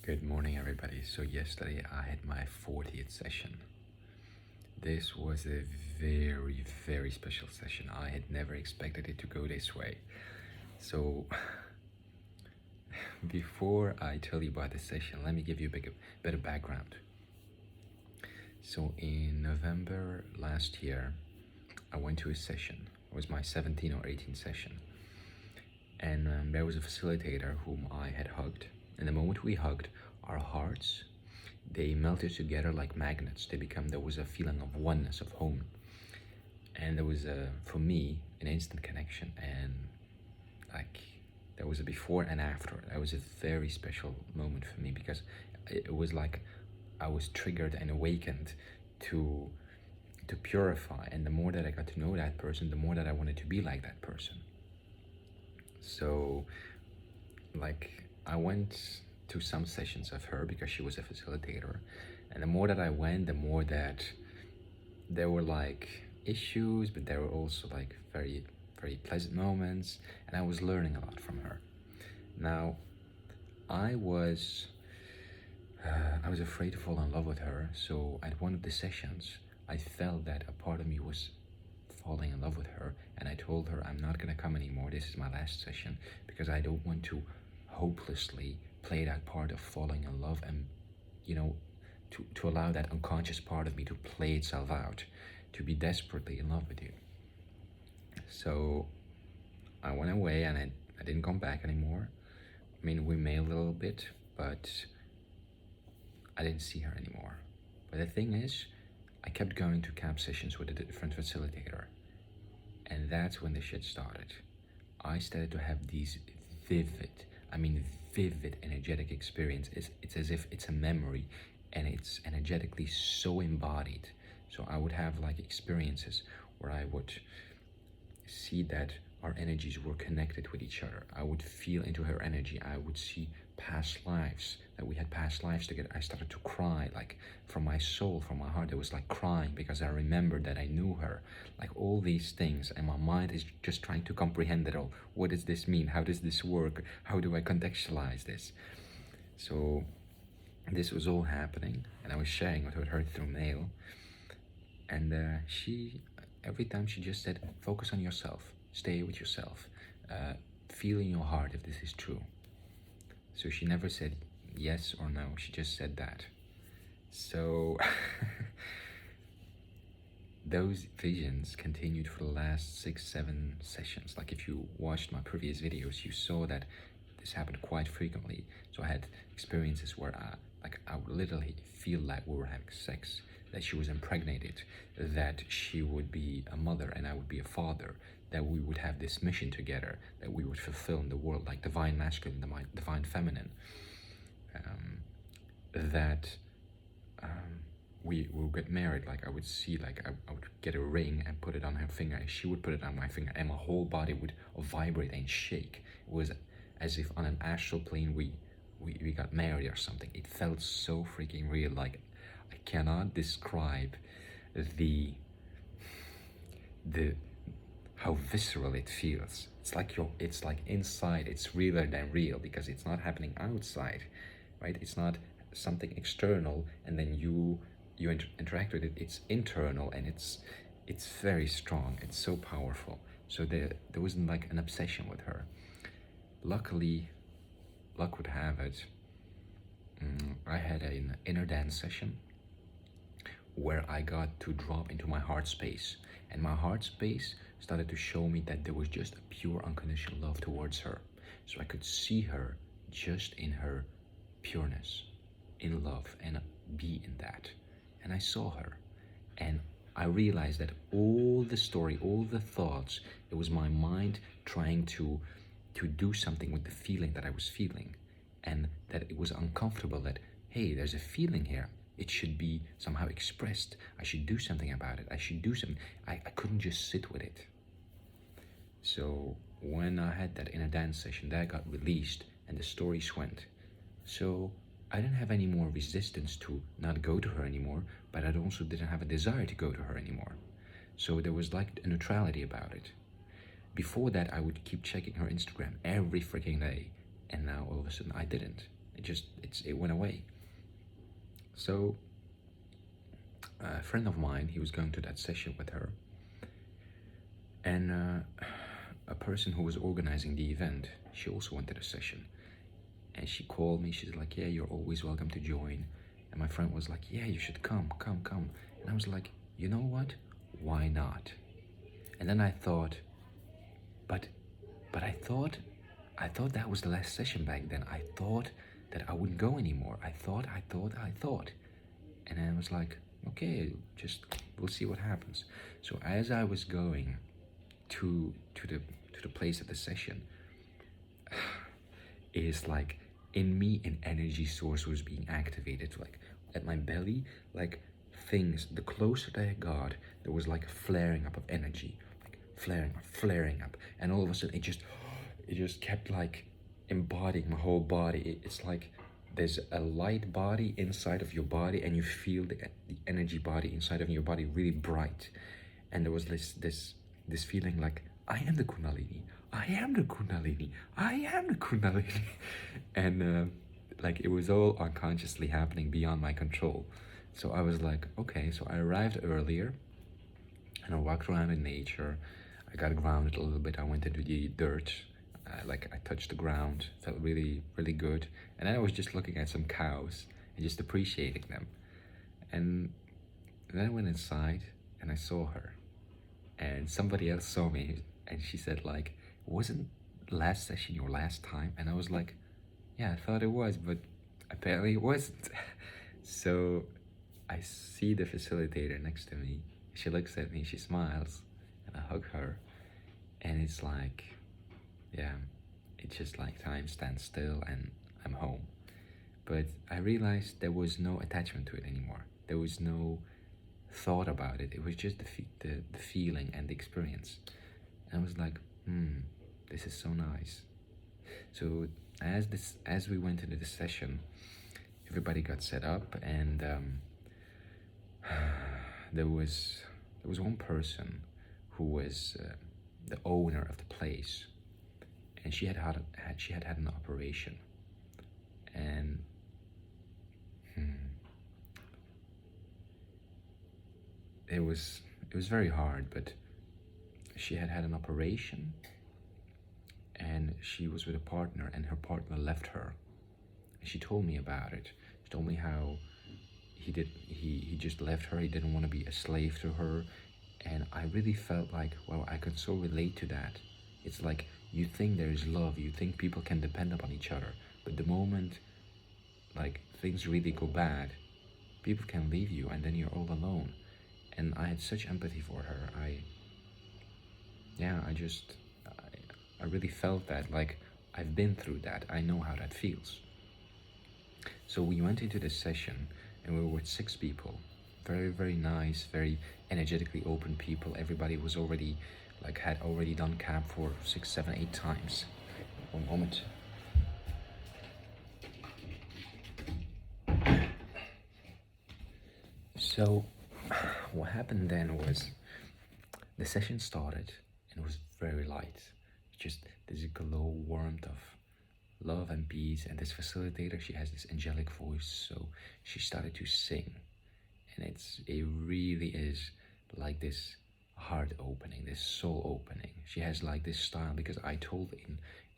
Good morning, everybody. So yesterday I had my 40th session. This was a very, very special session. I had never expected it to go this way. So before I tell you about the session, let me give you a bit of background. So in November last year, I went to a session. It was my 17th or 18th session. And there was a facilitator whom I had hugged. And the moment we hugged, our hearts, they melted together like magnets. There was a feeling of oneness, of home. And there was, for me, an instant connection. And like, there was a before and after. That was a very special moment for me because it was like I was triggered and awakened to purify. And the more that I got to know that person, the more that I wanted to be like that person. So, like, I went to some sessions of her because she was a facilitator, and the more that I went, the more that there were like issues, but there were also like very, very pleasant moments, and I was learning a lot from her. Now, I was afraid to fall in love with her, so at one of the sessions, I felt that a part of me was falling in love with her, and I told her I'm not gonna come anymore. This is my last session because I don't want to hopelessly play that part of falling in love and, you know, to allow that unconscious part of me to play itself out, to be desperately in love with you. So I went away and I didn't come back anymore. I mean, we mailed a little bit, but I didn't see her anymore. But the thing is, I kept going to KAP sessions with a different facilitator. And that's when the shit started. I started to have these vivid energetic experience. It's as if it's a memory and it's energetically so embodied. So I would have like experiences where I would see that our energies were connected with each other. I would feel into her energy. I would see past lives, that we had past lives together. I started to cry, like from my soul, from my heart. It was like crying because I remembered that I knew her. Like all these things, and my mind is just trying to comprehend it all. What does this mean? How does this work? How do I contextualize this? So this was all happening, and I was sharing it with her through mail. And every time she just said, focus on yourself, stay with yourself, feel in your heart if this is true. So she never said yes or no, she just said that. So those visions continued for the last 6-7 sessions. Like if you watched my previous videos, you saw that this happened quite frequently. So I had experiences where I would literally feel like we were having sex, that she was impregnated, that she would be a mother and I would be a father, that we would have this mission together, that we would fulfill in the world, like divine masculine, divine feminine, that we would get married. Like I would see, like I would get a ring and put it on her finger, and she would put it on my finger, and my whole body would vibrate and shake. It was as if on an astral plane we got married or something. It felt so freaking real. Like I cannot describe how visceral it feels. It's like inside, it's realer than real because it's not happening outside, right? It's not something external and then you interact with it. It's internal and it's very strong. It's so powerful. So there wasn't like an obsession with her. Luckily, luck would have it, I had an inner dance session where I got to drop into my heart space, and my heart space started to show me that there was just a pure unconditional love towards her. So I could see her just in her pureness, in love, and be in that. And I saw her, and I realized that all the story, all the thoughts, it was my mind trying to do something with the feeling that I was feeling, and that it was uncomfortable that, hey, there's a feeling here. It should be somehow expressed. I should do something about it. I should do something. I couldn't just sit with it. So when I had that inner dance session, that got released and the stories went. So I didn't have any more resistance to not go to her anymore, but I also didn't have a desire to go to her anymore. So there was like a neutrality about it. Before that, I would keep checking her Instagram every freaking day, and now all of a sudden I didn't. it went away. So a friend of mine, he was going to that session with her, and a person who was organizing the event, she also went to the session, and she called me. She's like, yeah, you're always welcome to join. And my friend was like, yeah, you should come. And I was like, you know what, why not? And then I thought, but I thought that was the last session back then. I thought that I wouldn't go anymore. I thought. And then I was like, okay, just we'll see what happens. So as I was going to the place of the session, it's like in me an energy source was being activated, like at my belly, like things, the closer that I got, there was like a flaring up of energy, like flaring up, and all of a sudden it just kept like embodying my whole body. It's like there's a light body inside of your body, and you feel the energy body inside of your body really bright. And there was this feeling like, I am the kundalini, and like it was all unconsciously happening beyond my control. So I was like, okay. So I arrived earlier, and I walked around in nature. I got grounded a little bit. I went into the dirt. Like I touched the ground, felt really good. And then I was just looking at some cows and just appreciating them. And then I went inside and I saw her, and somebody else saw me, and she said like, wasn't last session your last time? And I was like, yeah, I thought it was, but apparently it wasn't. So I see the facilitator next to me. She looks at me, she smiles, and I hug her. And it's like, yeah, it's just like time stands still and I'm home. But I realized there was no attachment to it anymore. There was no thought about it. It was just the feeling and the experience. And I was like, this is so nice. So as we went into the session, everybody got set up, and there was one person who was the owner of the place, and she had had an operation, and it was very hard, but she had an operation, and she was with a partner, and her partner left her. And she told me about it. She told me how he just left her. He didn't want to be a slave to her. And I really felt like, well, I could so relate to that. It's like, you think there is love, you think people can depend upon each other, but the moment like things really go bad, people can leave you, and then you're all alone. And I had such empathy for her. I really felt that, like, I've been through that. I know how that feels. So we went into this session, and we were with 6 people. Very, very nice, very energetically open people. Everybody was already, like, had already done KAP for 6, 7, 8 times. One moment. So what happened then was, the session started, and it was very light. Just this glow, warmth of love and peace. And this facilitator, she has this angelic voice, so she started to sing, and it really is like this heart opening, this soul opening. She has like this style, because I told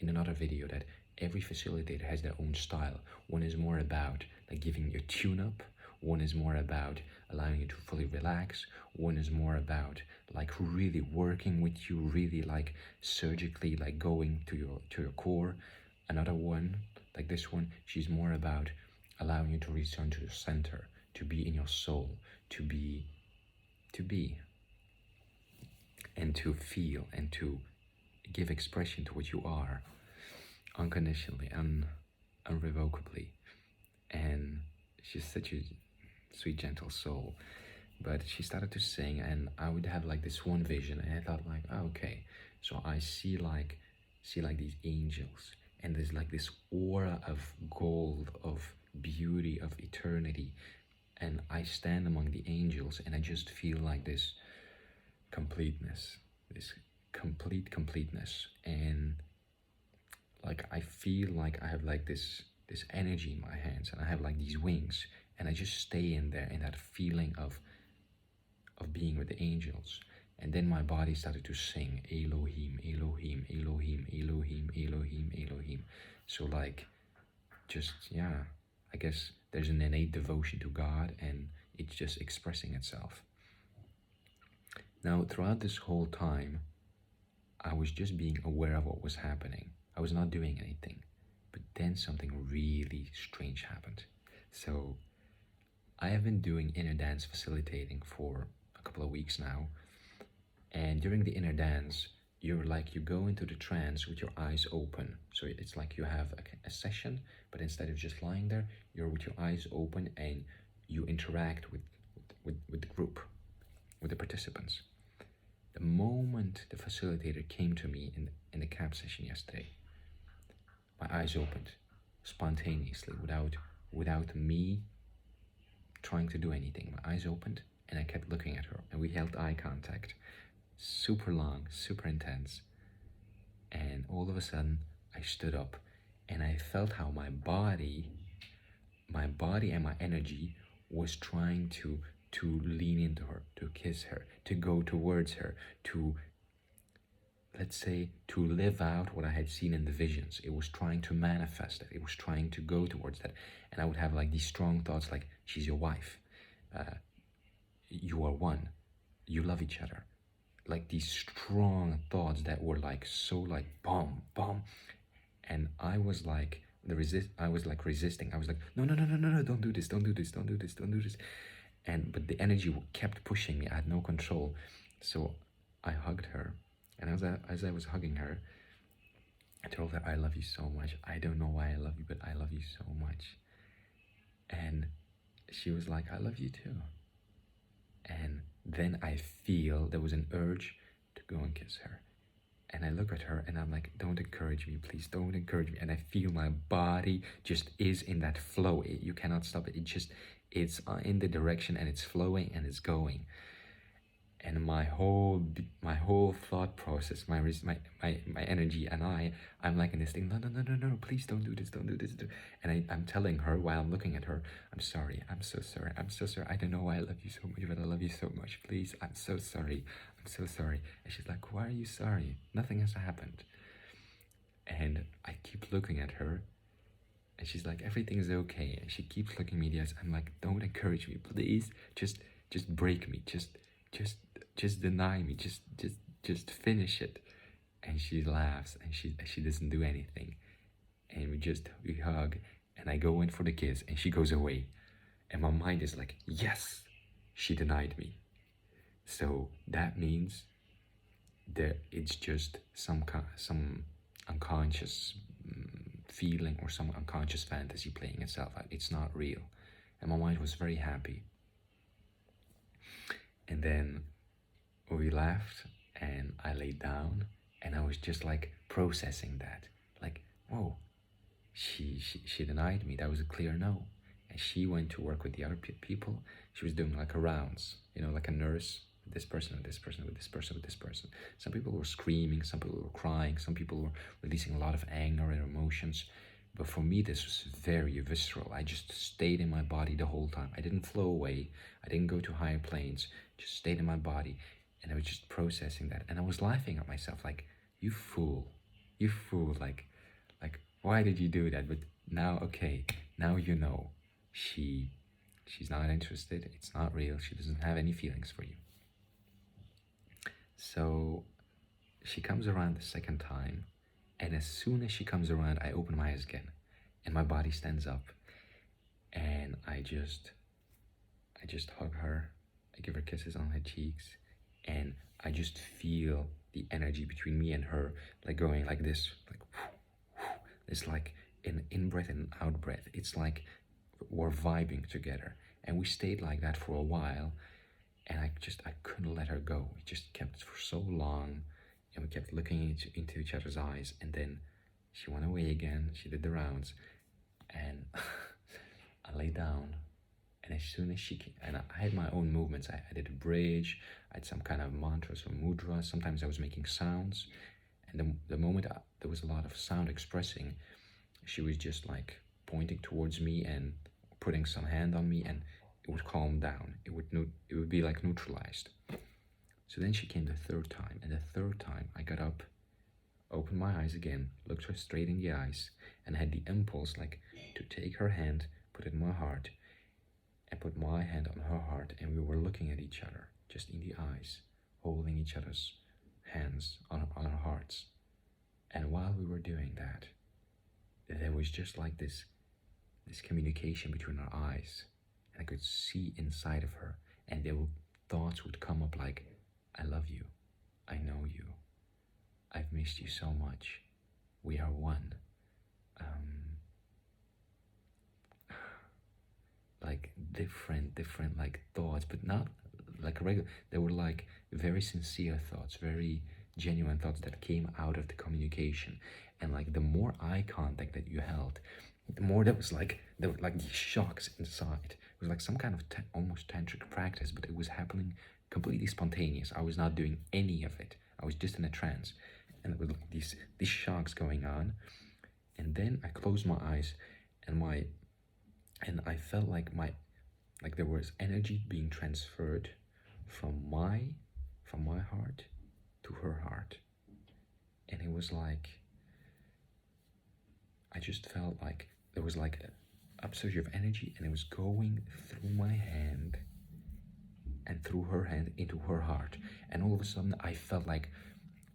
in another video that every facilitator has their own style. One is more about like giving you a tune up, one is more about allowing you to fully relax, one is more about like really working with you, really like surgically like going to your core. Another one, like this one, she's more about allowing you to return to your center, to be in your soul, to be and to feel and to give expression to what you are, unconditionally, unrevocably. And she's such a sweet, gentle soul. But she started to sing, and I would have like this one vision, and I thought like, oh, okay, so I see like these angels, and there's like this aura of gold, of beauty, of eternity, and I stand among the angels, and I just feel like this completeness, this completeness, and like I feel like I have like this this energy in my hands, and I have like these wings, and I just stay in there in that feeling of being with the angels. And then my body started to sing Elohim, Elohim, Elohim, Elohim, Elohim, Elohim. So like, just, yeah, I guess there's an innate devotion to God, and it's just expressing itself. Now, throughout this whole time, I was just being aware of what was happening. I was not doing anything. But then something really strange happened. So I have been doing inner dance facilitating for a couple of weeks now. And during the inner dance, you go into the trance with your eyes open. So it's like you have a session, but instead of just lying there, you're with your eyes open and you interact with the group, with the participants. The moment the facilitator came to me in the KAP session yesterday, my eyes opened spontaneously without me trying to do anything. My eyes opened and I kept looking at her, and we held eye contact, super long, super intense. And all of a sudden I stood up and I felt how my body and my energy was trying to lean into her, to kiss her, to go towards her, to, let's say, to live out what I had seen in the visions. It was trying to manifest it. It was trying to go towards that. And I would have like these strong thoughts like, she's your wife. You are one. You love each other. Like these strong thoughts that were like so like boom, boom. And I was like resisting. I was like, no, don't do this, don't do this, don't do this, don't do this. But the energy kept pushing me. I had no control. So I hugged her. And as I was hugging her, I told her, I love you so much. I don't know why I love you, but I love you so much. And she was like, I love you too. And then I feel there was an urge to go and kiss her. And I look at her and I'm like, don't encourage me, please, don't encourage me. And I feel my body just is in that flow. You cannot stop it. It's in the direction, and it's flowing and it's going. And my whole thought process, my energy, and I'm like in this thing, no, please don't do this, don't do this. And I'm telling her while I'm looking at her, I'm sorry, I'm so sorry, I don't know why I love you so much, but I love you so much, please, I'm so sorry. And she's like, why are you sorry? Nothing has happened. And I keep looking at her, and she's like, everything's okay. And she keeps looking me in the eyes. I'm like, don't encourage me, please, just break me, just deny me, just finish it. And she laughs, and she doesn't do anything. And we hug, and I go in for the kiss, and she goes away. And my mind is like, yes, she denied me. So that means that it's just some unconscious feeling or some unconscious fantasy playing itself out. It's not real. And my mind was very happy. And then we left, and I laid down, and I was just like processing that. Like, whoa, she denied me. That was a clear no. And she went to work with the other people. She was doing like a rounds, like a nurse, this person with this person with this person with this person. Some people were screaming, some people were crying, some people were releasing a lot of anger and emotions. But for me, this was very visceral. I just stayed in my body the whole time. I didn't flow away. I didn't go to higher planes. Just stayed in my body. And I was just processing that. And I was laughing at myself like, you fool, like, why did you do that? But now, okay, now you know. She's not interested. It's not real. She doesn't have any feelings for you. So she comes around the second time, and as soon as she comes around, I open my eyes again, and my body stands up, and I just hug her. I give her kisses on her cheeks, and I just feel the energy between me and her, like going like this, like it's like an in-breath and an out-breath. It's like we're vibing together, and we stayed like that for a while. And I couldn't let her go. We just kept for so long, and we kept looking into each other's eyes. And then she went away again. She did the rounds, and I lay down. And as soon as she came, and I had my own movements. I did a bridge. I had some kind of mantras or mudras. Sometimes I was making sounds. And the moment there was a lot of sound expressing, she was just like pointing towards me and putting some hand on me, and it would calm down. It would be like neutralized. So then she came the third time, and the third time I got up, opened my eyes again, looked her straight in the eyes, and had the impulse like to take her hand, put it in my heart, and put my hand on her heart, and we were looking at each other, just in the eyes, holding each other's hands on our hearts. And while we were doing that, there was just like this communication between our eyes, and I could see inside of her, and thoughts would come up like, I love you, I know you, I've missed you so much, we are one. Like different like thoughts, but not like regular. They were like very sincere thoughts, very genuine thoughts that came out of the communication. And like the more eye contact that you held, the more there were like these shocks inside. It was like some kind of almost tantric practice, but it was happening completely spontaneous. I was not doing any of it. I was just in a trance, and there was like these shocks going on. And then I closed my eyes, and I felt like there was energy being transferred from my heart to her heart. And it was like, I just felt like there was like an upsurge of energy, and it was going through my hand and through her hand into her heart. And all of a sudden I felt like,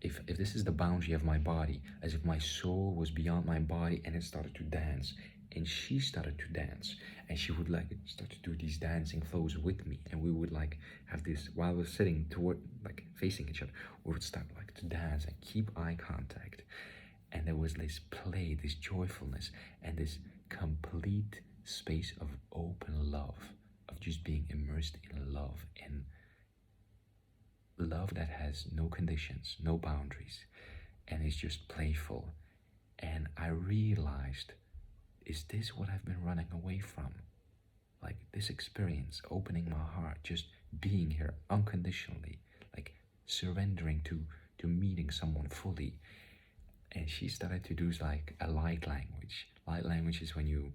if this is the boundary of my body, as if my soul was beyond my body, and it started to dance. And she started to dance, and she would like start to do these dancing flows with me, and we would like have this, while we're sitting toward, like facing each other, we would start like to dance and keep eye contact. And there was this play, this joyfulness, and this complete space of open love, of just being immersed in love, and love that has no conditions, no boundaries, and is just playful. And I realized, is this what I've been running away from? Like this experience, opening my heart, just being here unconditionally, like surrendering to meeting someone fully. And she started to do like a light language. Light language is when you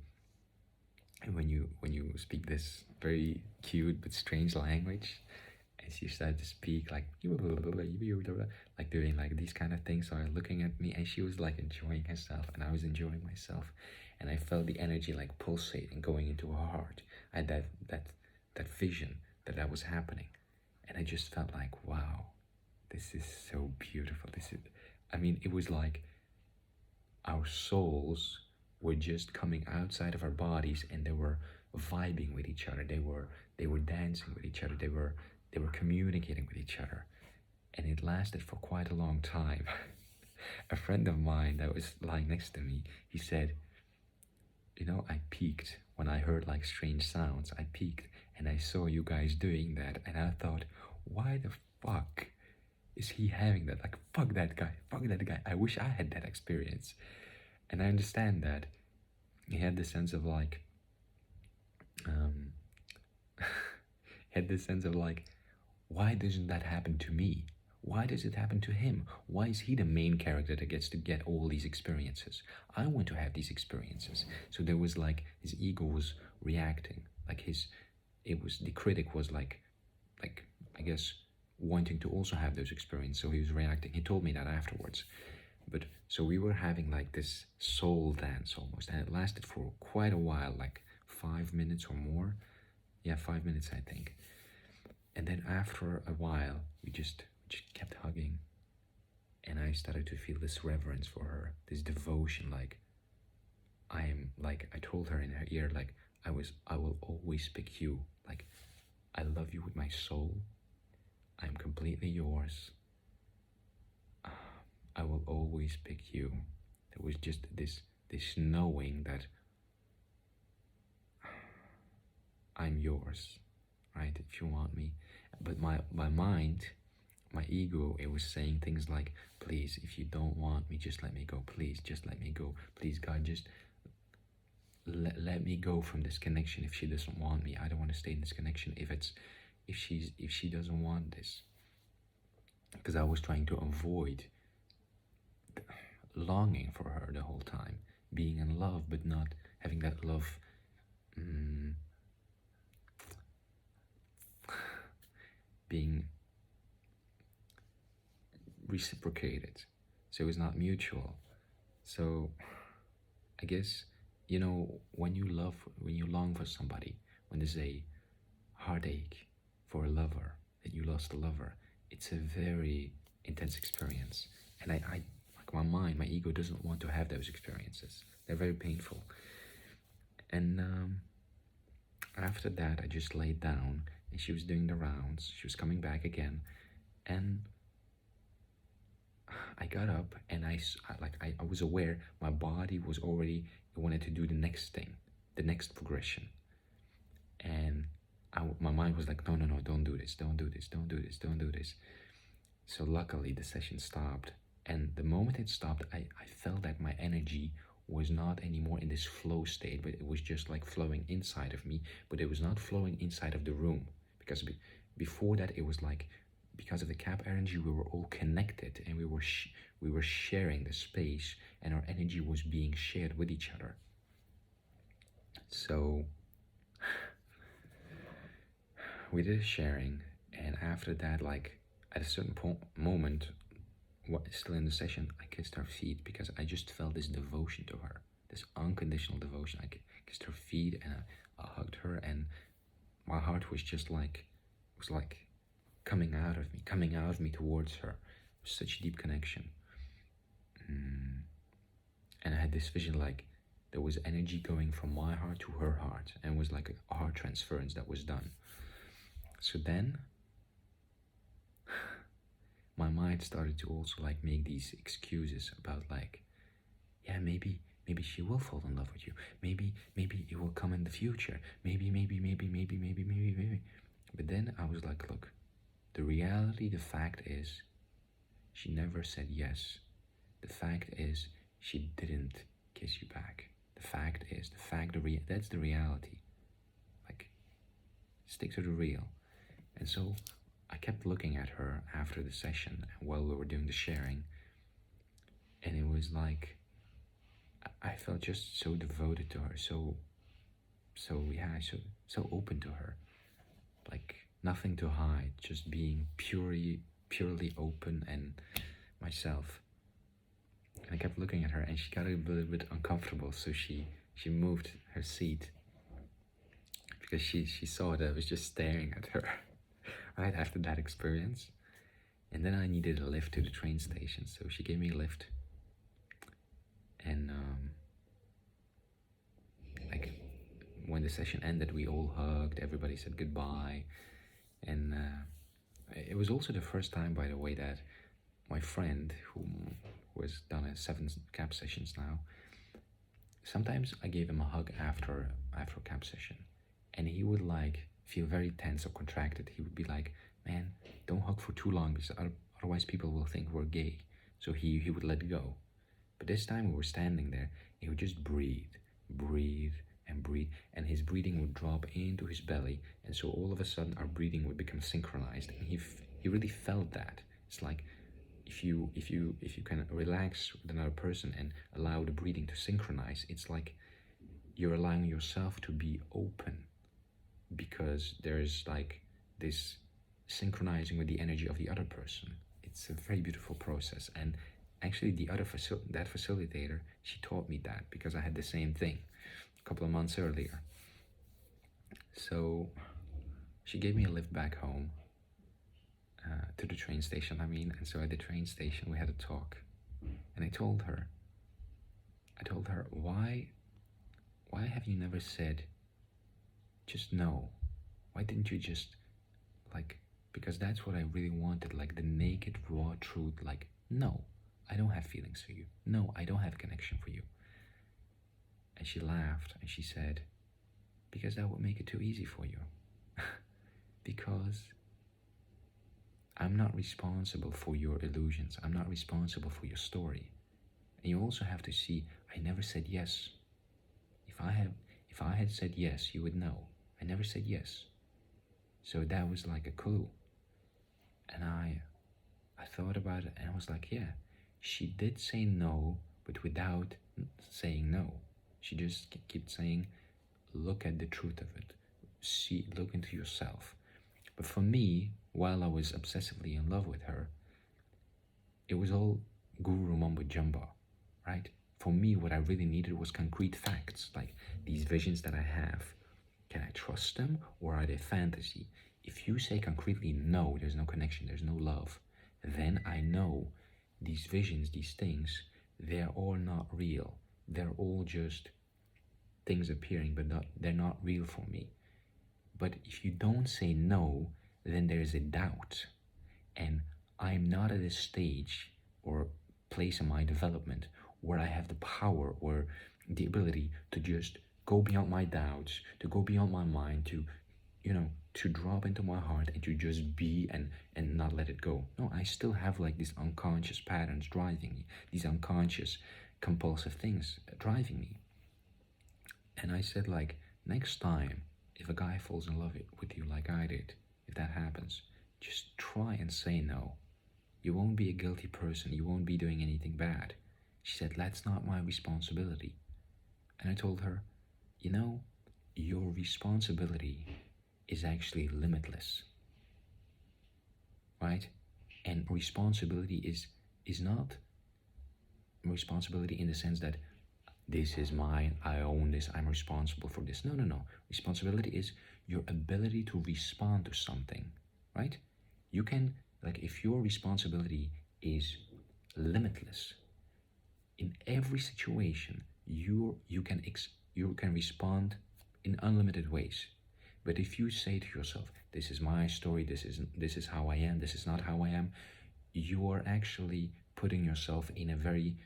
speak this very cute but strange language. And she started to speak like doing like these kind of things. So looking at me, and she was like enjoying herself, and I was enjoying myself. And I felt the energy like pulsating, going into her heart. I had that vision that was happening. And I just felt like, wow, this is so beautiful. It was like our souls were just coming outside of our bodies, and they were vibing with each other. They were dancing with each other. They were communicating with each other. And it lasted for quite a long time. A friend of mine that was lying next to me, he said, I peeked when I heard like strange sounds. I peeked and I saw you guys doing that, and I thought, why the fuck is he having that? Like, fuck that guy. I wish I had that experience. And I understand that he had this sense of like, why doesn't that happen to me? Why does it happen to him? Why is he the main character that gets to get all these experiences? I want to have these experiences. So there was like, his ego was reacting. Like the critic was like, I guess, wanting to also have those experiences. So he was reacting. He told me that afterwards. But so we were having like this soul dance almost. And it lasted for quite a while, like 5 minutes or more. Yeah, 5 minutes, I think. And then after a while, we just kept hugging, and I started to feel this reverence for her, this devotion. Like, I told her in her ear, like, I will always pick you. Like, I love you with my soul. I'm completely yours. I will always pick you. There was just this knowing that I'm yours, right? If you want me. But my mind, my ego, it was saying things like, please, if you don't want me, just let me go. Please, just let me go. Please, God, just let me go from this connection. If she doesn't want me, I don't want to stay in this connection. If she doesn't want this, because I was trying to avoid longing for her the whole time, being in love but not having that love being reciprocated. So it's not mutual. So I guess, when you long for somebody, when there's a heartache for a lover, that you lost a lover, it's a very intense experience. And I like my ego doesn't want to have those experiences. They're very painful. And after that, I just laid down, and she was doing the rounds. She was coming back again, and I got up, and I was aware my body was already, it wanted to do the next thing, the next progression. And my mind was like, no, no, no, don't do this, don't do this, don't do this, don't do this. So luckily the session stopped. And the moment it stopped, I felt that my energy was not anymore in this flow state, but it was just like flowing inside of me, but it was not flowing inside of the room. Because before that, it was like, because of the KAP energy, we were all connected, and we were sharing the space, and our energy was being shared with each other. So we did a sharing, and after that, like at a certain moment, still in the session, I kissed her feet, because I just felt this devotion to her, this unconditional devotion. I kissed her feet, and I hugged her, and my heart was just like, it was like coming out of me towards her. Such deep connection. And I had this vision, like there was energy going from my heart to her heart, and it was like a heart transference that was done. So then my mind started to also like make these excuses about like, yeah, maybe she will fall in love with you. Maybe it will come in the future. Maybe. But then I was like, look, the reality, the fact is, she never said yes. The fact is, she didn't kiss you back. The fact is, that's the reality. Like, stick to the real. And so I kept looking at her after the session while we were doing the sharing, and it was like, I felt just so devoted to her, so open to her, like nothing to hide, just being purely open and myself. And I kept looking at her, and she got a little bit uncomfortable, so she moved her seat, because she saw that I was just staring at her right after that experience. And then I needed a lift to the train station, so she gave me a lift. And like when the session ended, we all hugged, everybody said goodbye. And it was also the first time, by the way, that my friend, who has done 7 KAP sessions now, sometimes I gave him a hug after a KAP session, and he would like feel very tense or contracted. He would be like, man, don't hug for too long, because otherwise people will think we're gay. So he would let go. But this time we were standing there, he would just breathe, and his breathing would drop into his belly, and so all of a sudden our breathing would become synchronized, and he really felt that. It's like, if you can relax with another person and allow the breathing to synchronize, it's like you're allowing yourself to be open, because there's like this synchronizing with the energy of the other person. It's a very beautiful process. And actually that facilitator, she taught me that, because I had the same thing a couple of months earlier. So she gave me a lift back home, to the train station, and so at the train station we had a talk, and I told her, why have you never said just no? Why didn't you just, like, because that's what I really wanted, like the naked raw truth, like, no, I don't have feelings for you. No, I don't have a connection for you. And she laughed and she said, because that would make it too easy for you. Because I'm not responsible for your illusions. I'm not responsible for your story. And you also have to see, I never said yes. If I had said yes, you would know. I never said yes. So that was like a clue. And I thought about it, and I was like, yeah, she did say no, but without saying no. She just kept saying, look at the truth of it. Look into yourself. But for me, while I was obsessively in love with her, it was all guru mumbo jumbo, right? For me, what I really needed was concrete facts, like these visions that I have. Can I trust them, or are they fantasy? If you say concretely, no, there's no connection, there's no love, then I know these visions, these things, they're all not real. They're all just things appearing, but they're not real for me. But if you don't say no, then there's a doubt. And I'm not at a stage or place in my development where I have the power or the ability to just go beyond my doubts, to go beyond my mind, to, to drop into my heart and to just be and not let it go. No, I still have like these unconscious patterns driving me, these unconscious compulsive things driving me. And I said, like, next time, if a guy falls in love with you like I did, if that happens, just try and say no. You won't be a guilty person. You won't be doing anything bad. She said, that's not my responsibility. And I told her, your responsibility is actually limitless, right? And responsibility is not responsibility in the sense that this is mine, I own this, I'm responsible for this. No. Responsibility is your ability to respond to something, right? You can, like, if your responsibility is limitless, in every situation, you can respond in unlimited ways. But if you say to yourself, this is my story, this is how I am, this is not how I am, you are actually putting yourself in a very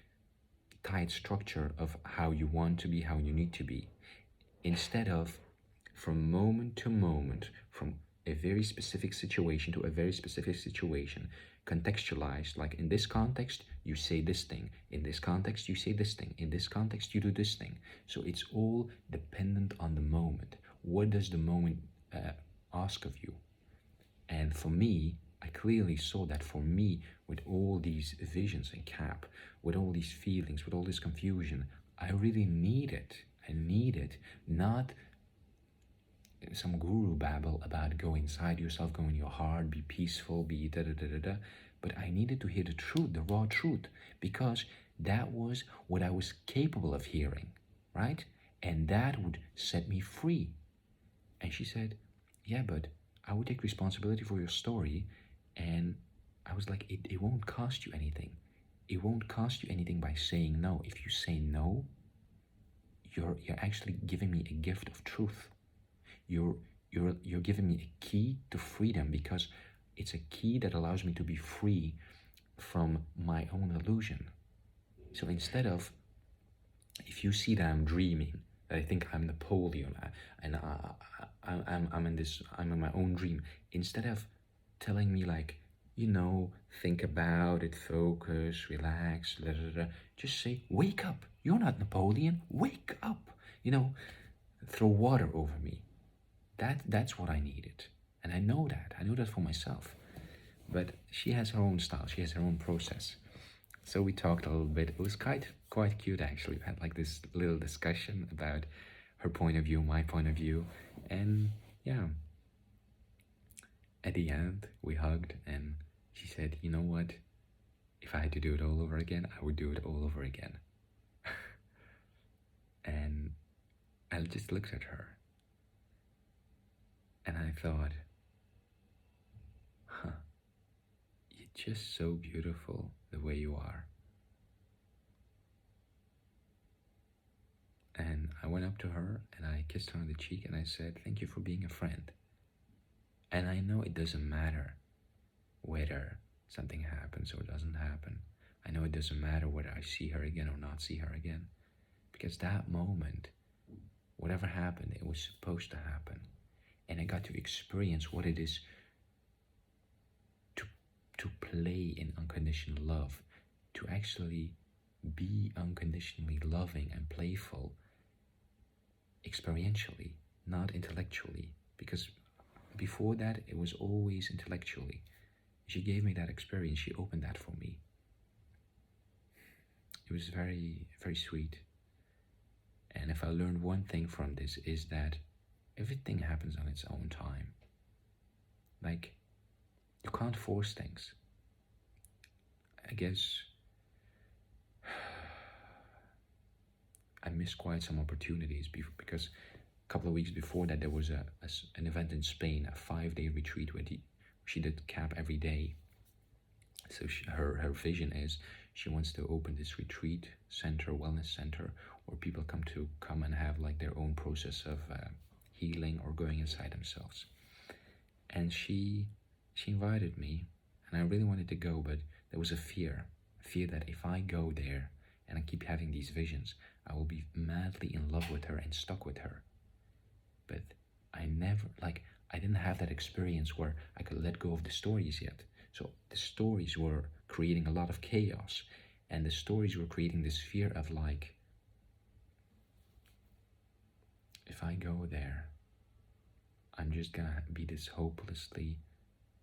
tight structure of how you want to be, how you need to be, instead of from moment to moment, from a very specific situation to a very specific situation, contextualized, like in this context, you say this thing, in this context, you say this thing, in this context, you do this thing. So it's all dependent on the moment. What does the moment ask of you? And for me, I clearly saw that for me, with all these visions in KAP, with all these feelings, with all this confusion, I really need it. I need it, not some guru babble about go inside yourself, go in your heart, be peaceful, be da-da-da-da-da. But I needed to hear the truth, the raw truth, because that was what I was capable of hearing, right? And that would set me free. And she said, yeah, but I would take responsibility for your story. And I was like, it won't cost you anything. It won't cost you anything by saying no. If you say no, you're actually giving me a gift of truth. You're giving me a key to freedom, because it's a key that allows me to be free from my own illusion. So instead of, if you see that I'm dreaming, that I think I'm Napoleon, and I'm in my own dream, instead of telling me like, think about it, focus, relax, just say, wake up. You're not Napoleon. Wake up. Throw water over me. That's what I needed. And I know that for myself. But she has her own style. She has her own process. So we talked a little bit. It was quite cute, actually. We had like this little discussion about her point of view, my point of view. And yeah, at the end, we hugged and she said, you know what? If I had to do it all over again, I would do it all over again. And I just looked at her. And I thought, you're just so beautiful the way you are. And I went up to her and I kissed her on the cheek and I said, thank you for being a friend. And I know it doesn't matter whether something happens or doesn't happen. I know it doesn't matter whether I see her again or not see her again. Because that moment, whatever happened, it was supposed to happen. And I got to experience what it is to play in unconditional love, to actually be unconditionally loving and playful experientially, not intellectually. Because before that, it was always intellectually. She gave me that experience. She opened that for me. It was very, very sweet. And if I learned one thing from this is that everything happens on its own time. Like, you can't force things. I guess I missed quite some opportunities because a couple of weeks before that there was an event in Spain, a 5-day retreat where she did KAP every day. So her vision is she wants to open this retreat center, wellness center, where people come and have like their own process of healing or going inside themselves. And she invited me, and I really wanted to go, but there was a fear that if I go there and I keep having these visions, I will be madly in love with her and stuck with her. But I didn't have that experience where I could let go of the stories yet. So the stories were creating a lot of chaos, and the stories were creating this fear of like, if I go there, I'm just gonna be this hopelessly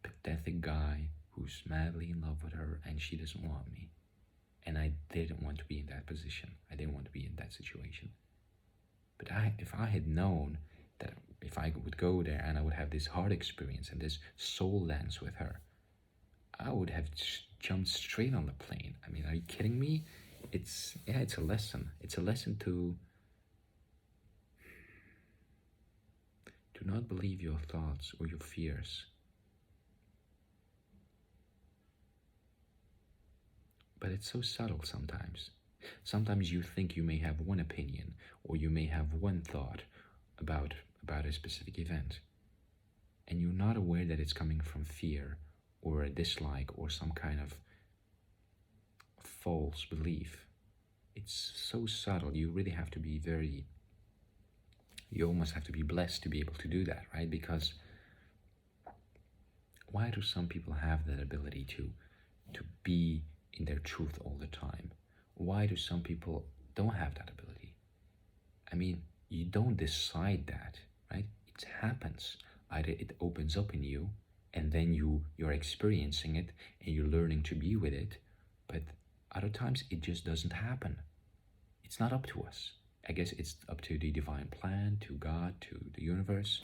pathetic guy who's madly in love with her and she doesn't want me. And I didn't want to be in that position. I didn't want to be in that situation. But if I had known that if I would go there and I would have this heart experience and this soul dance with her, I would have jumped straight on the plane. I mean, are you kidding me? It's a lesson. It's a lesson to not believe your thoughts or your fears. But it's so subtle sometimes. Sometimes you think you may have one opinion or you may have one thought about a specific event, and you're not aware that it's coming from fear or a dislike or some kind of false belief. It's so subtle. You really have to be you almost have to be blessed to be able to do that, right? Because why do some people have that ability to be in their truth all the time? Why do some people don't have that ability? I mean, you don't decide that, right? It happens. Either it opens up in you and then you're experiencing it and you're learning to be with it, but other times it just doesn't happen. It's not up to us. I guess it's up to the divine plan, to God, to the universe.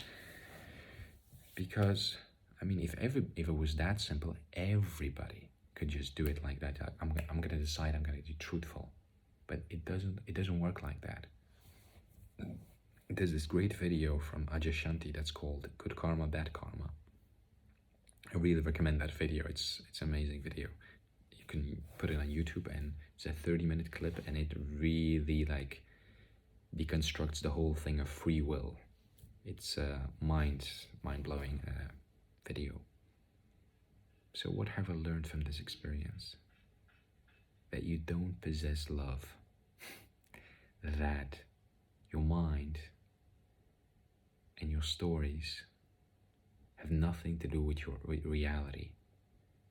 Because, I mean, if it was that simple, everybody could just do it like that. I'm gonna decide I'm gonna be truthful. But it doesn't work like that. There's this great video from Ajay Shanti that's called Good Karma, Bad Karma. I really recommend that video. It's an amazing video. You can put it on YouTube, and it's a 30-minute clip, and it really like deconstructs the whole thing of free will. It's a mind-blowing video. So what have I learned from this experience? That you don't possess love. That your mind and your stories have nothing to do with your reality.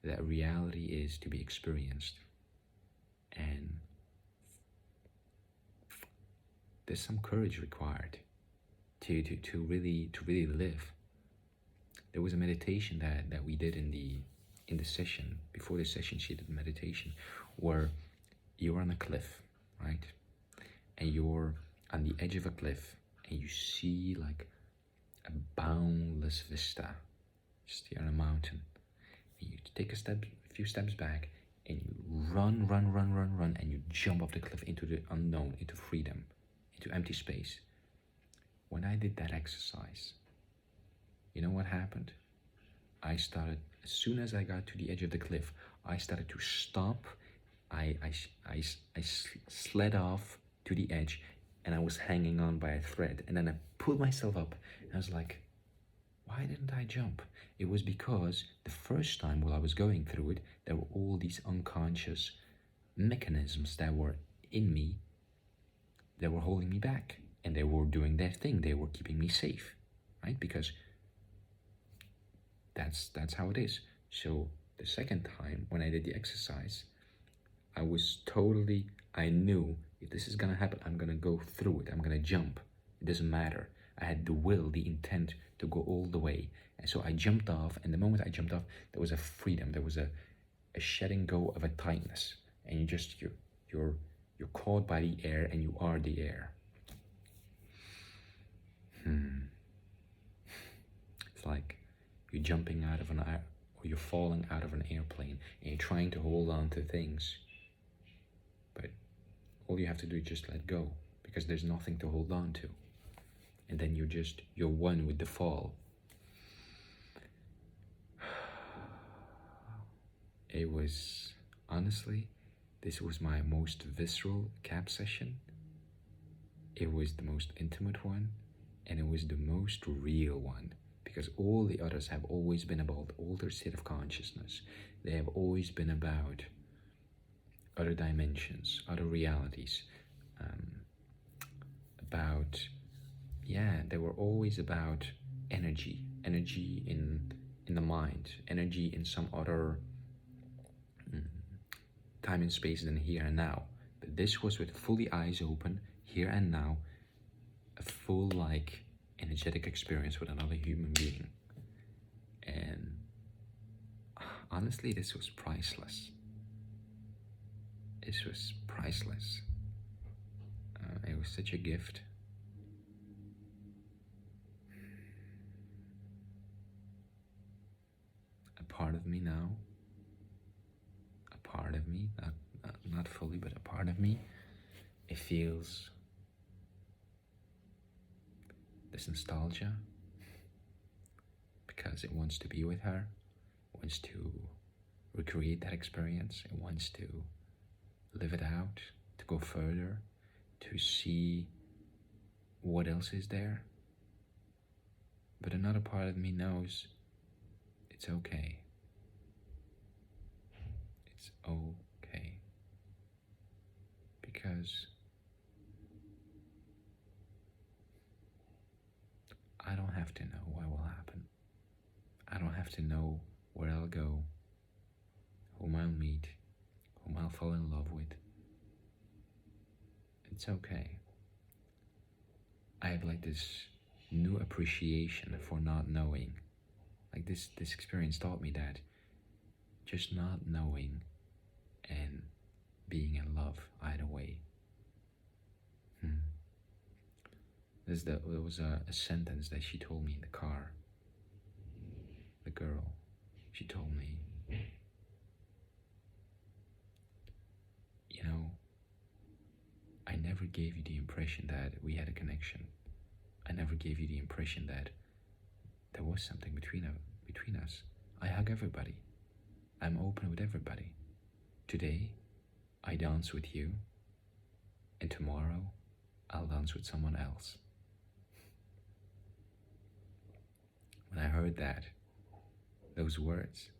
That reality is to be experienced. And there's some courage required to really live. There was a meditation that we did in the session. Before the session, she did meditation where you're on a cliff, right? And you're on the edge of a cliff and you see like a boundless vista just here on a mountain. And you take a few steps back and you run, and you jump off the cliff into the unknown, into freedom, into empty space. When I did that exercise, you know what happened? I started, as soon as I got to the edge of the cliff, I started to stop. I slid off to the edge, and I was hanging on by a thread. And then I pulled myself up, and I was like, why didn't I jump? It was because the first time while I was going through it, there were all these unconscious mechanisms that were in me that were holding me back, and they were doing their thing. They were keeping me safe, right? Because that's how it is. So the second time when I did the exercise, I knew if this is gonna happen, I'm gonna go through it. I'm gonna jump. It doesn't matter. I had the will, the intent to go all the way. And so I jumped off, and the moment I jumped off, there was a freedom. There was a shedding go of a tightness. And you're caught by the air, and you are the air. It's like you're jumping out of an air, or you're falling out of an airplane, and you're trying to hold on to things, but all you have to do is just let go, because there's nothing to hold on to. And then you're one with the fall. It was, honestly, this was my most visceral KAP session. It was the most intimate one, and it was the most real one, because all the others have always been about older state of consciousness. They have always been about other dimensions, other realities, they were always about energy in the mind, energy in some other time and space than here and now. But this was with fully eyes open, here and now, a full energetic experience with another human being. And honestly, this was priceless. This was priceless. It was such a gift. A part of me now, not fully, but a part of me, it feels this nostalgia, because it wants to be with her, wants to recreate that experience, it wants to live it out, to go further, to see what else is there. But another part of me knows it's okay. It's okay. Because I don't have to know what will happen. I don't have to know where I'll go, whom I'll meet, whom I'll fall in love with. It's okay. I have this new appreciation for not knowing. This experience taught me that just not knowing and being in love either way. There was a sentence that she told me in the car. The girl, she told me, I never gave you the impression that we had a connection. I never gave you the impression that there was something between us. I hug everybody. I'm open with everybody. Today, I dance with you, and tomorrow, I'll dance with someone else. When I heard those words,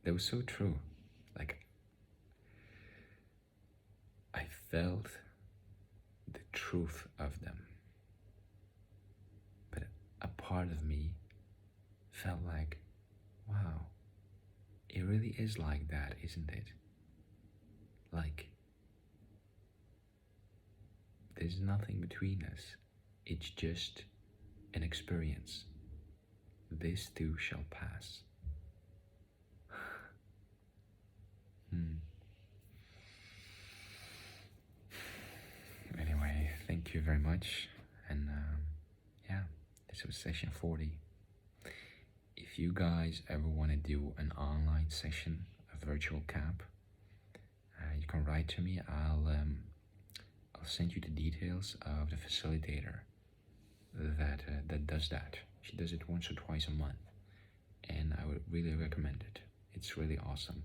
they were so true. I felt the truth of them. But a part of me felt like, wow, it really is like that, isn't it? There's nothing between us. It's just an experience. This too shall pass. Anyway, thank you very much. And this was session 40. If you guys ever want to do an online session, a virtual KAP, you can write to me. I'll send you the details of the facilitator that does that. She does it once or twice a month, and I would really recommend it. It's really awesome.